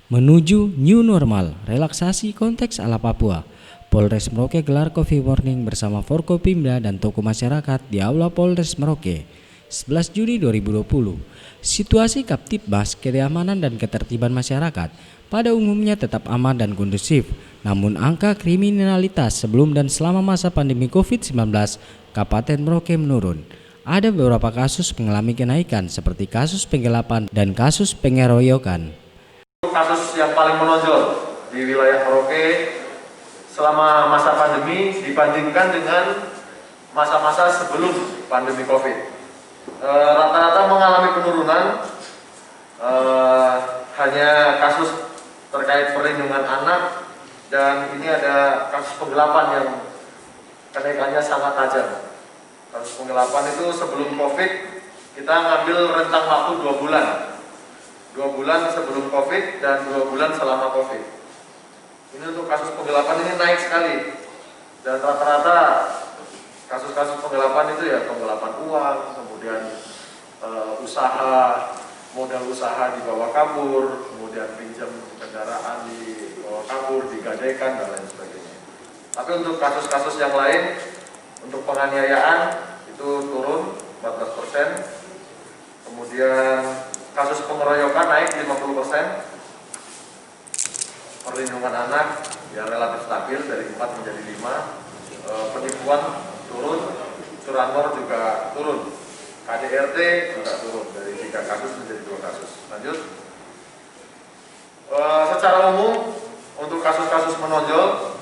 Menuju new normal, relaksasi konteks ala Papua. Polres Merauke gelar coffee morning bersama Forkopimda dan tokoh masyarakat di Aula Polres Merauke, 11 Juni 2020. Situasi Kaptibmas keamanan dan ketertiban masyarakat pada umumnya tetap aman dan kondusif. Namun angka kriminalitas sebelum dan selama masa pandemi COVID-19 Kabupaten Merauke menurun. Ada beberapa kasus mengalami kenaikan seperti kasus penggelapan dan kasus pengeroyokan. Kasus yang paling menonjol di wilayah Merauke selama masa pandemi dibandingkan dengan masa-masa sebelum pandemi COVID. Rata-rata mengalami penurunan, hanya kasus terkait perlindungan anak dan ini ada kasus penggelapan yang kenaikannya sangat tajam. Kasus penggelapan itu sebelum COVID kita ngambil rentang waktu 2 bulan. 2 bulan sebelum COVID dan 2 bulan selama COVID. Ini untuk kasus penggelapan ini naik sekali. Dan rata-rata kasus-kasus penggelapan itu ya penggelapan uang, kemudian modal usaha dibawa kabur, kemudian pinjam kendaraan dibawa kabur, digadaikan dan lain sebagainya. Tapi untuk kasus-kasus yang lain, untuk penganiayaan itu turun 14%. Kemudian kasus pengeroyokan naik 50%, perlindungan anak yang relatif stabil dari 4 menjadi 5, penipuan turun, curanmor juga turun, KDRT juga turun dari 3 kasus menjadi 2 kasus. Lanjut, secara umum untuk kasus-kasus menonjol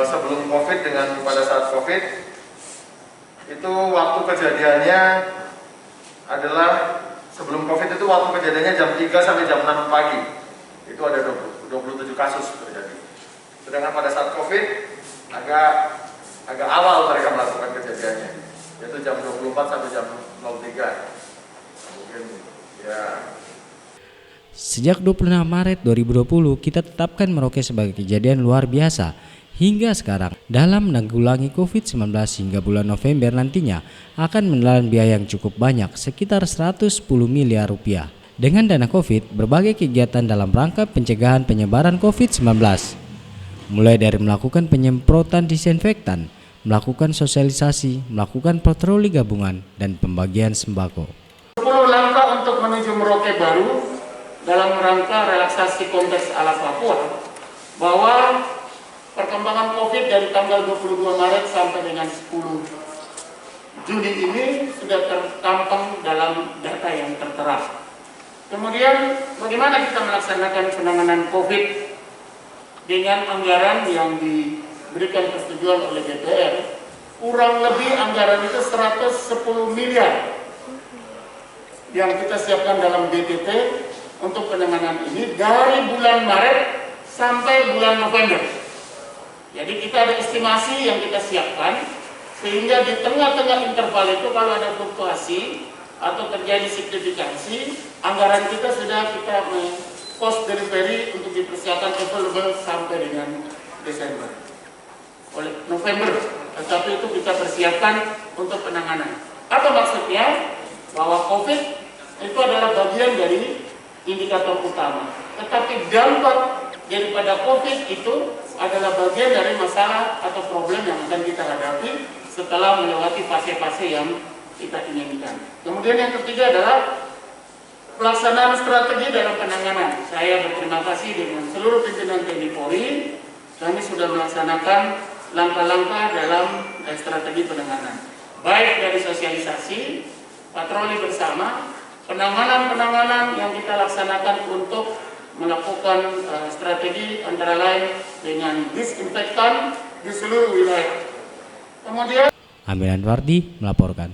sebelum COVID dengan pada saat COVID itu waktu kejadiannya adalah sebelum COVID itu waktu kejadiannya jam 3 sampai jam 6 pagi. Itu ada 27 kasus terjadi. Sedangkan pada saat COVID agak awal mereka melakukan kejadiannya, yaitu jam 24 sampai jam 03. Mungkin ya. Sejak 26 Maret 2020 kita tetapkan Merauke sebagai kejadian luar biasa. Hingga sekarang, dalam menanggulangi COVID-19 hingga bulan November nantinya akan menelan biaya yang cukup banyak, sekitar 110 miliar rupiah. Dengan dana COVID, berbagai kegiatan dalam rangka pencegahan penyebaran COVID-19. Mulai dari melakukan penyemprotan disinfektan, melakukan sosialisasi, melakukan patroli gabungan, dan pembagian sembako. 10 langkah untuk menuju Merauke baru dalam rangka relaksasi konteks ala Papua, bahwa perkembangan COVID dari tanggal 22 Maret sampai dengan 10 Juni ini sudah tertampang dalam data yang tertera. Kemudian bagaimana kita melaksanakan penanganan COVID dengan anggaran yang diberikan persetujuan oleh DPR. Kurang lebih anggaran itu 110 miliar yang kita siapkan dalam BTT untuk penanganan ini dari bulan Maret sampai bulan November. Jadi kita ada estimasi yang kita siapkan, sehingga di tengah-tengah interval itu kalau ada fluktuasi atau terjadi signifikansi, anggaran kita sudah kita post delivery untuk dipersiapkan available sampai dengan Desember. Oleh November, tetapi itu kita persiapkan untuk penanganan. Apa maksudnya? Bahwa COVID itu adalah bagian dari indikator utama. Tetapi dampak daripada COVID itu adalah bagian dari masalah atau problem yang akan kita hadapi setelah melewati fase-fase yang kita inginkan. Kemudian yang ketiga adalah pelaksanaan strategi dalam penanganan. Saya berterima kasih dengan seluruh pimpinan TNI Polri. Kami sudah melaksanakan langkah-langkah dalam strategi penanganan. Baik dari sosialisasi, patroli bersama, penanganan-penanganan yang kita laksanakan untuk melakukan strategi antara lain dengan disinfektan di seluruh wilayah. Kemudian Amir Anwardi melaporkan.